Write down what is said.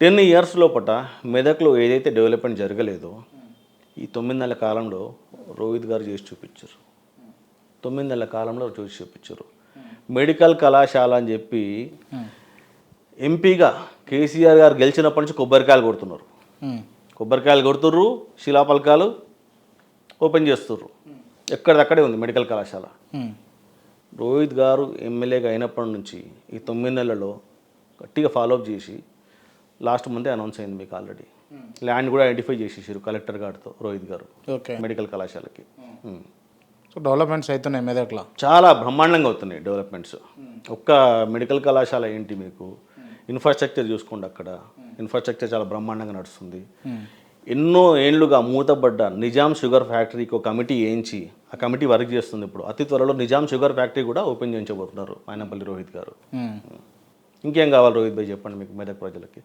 10 years లోపట మెదక్లో ఏదైతే డెవలప్మెంట్ జరగలేదో ఈ 9 నెలల కాలంలో రోహిత్ గారు చేసి చూపించారు. 9 నెలల కాలంలో చేసి చూపించారు. మెడికల్ కళాశాల అని చెప్పి ఎంపీగా కేసీఆర్ గారు గెలిచినప్పటి నుంచి కొబ్బరికాయలు కొడుతున్నారు. కొబ్బరికాయలు కొడుతుర్రు, శిలాపలకాలు ఓపెన్ చేస్తుర్రు. ఎక్కడిదక్కడే ఉంది మెడికల్ కళాశాల. రోహిత్ గారు ఎమ్మెల్యేగా అయినప్పటి నుంచి ఈ 9 నెలల్లో గట్టిగా ఫాలోఅప్ చేసి లాస్ట్ మంతే అనౌన్స్ అయింది మీకు ఆల్రెడీ. ల్యాండ్ కూడా ఐడెంటిఫై చేసేసారు కలెక్టర్ గారితో రోహిత్ గారు మెడికల్ కళాశాలకి. సో డెవలప్మెంట్స్ అవుతున్నాయి మెదక్లో, చాలా బ్రహ్మాండంగా అవుతున్నాయి డెవలప్మెంట్స్. ఒక్క మెడికల్ కళాశాల ఏంటి, మీకు ఇన్ఫ్రాస్ట్రక్చర్ చూసుకోండి. అక్కడ ఇన్ఫ్రాస్ట్రక్చర్ చాలా బ్రహ్మాండంగా నడుస్తుంది. ఎన్నో ఏళ్లుగా మూతపడ్డ నిజాం షుగర్ ఫ్యాక్టరీకి ఒక కమిటీ వేయించి ఆ కమిటీ వర్క్ చేస్తుంది. ఇప్పుడు అతి త్వరలో నిజాం షుగర్ ఫ్యాక్టరీ కూడా ఓపెన్ చేయించబోతున్నారు మైనంపల్లి రోహిత్ గారు. ఇంకేం కావాలి రోహిత్ భాయ్ చెప్పండి మీకు మెదక్ ప్రజలకి.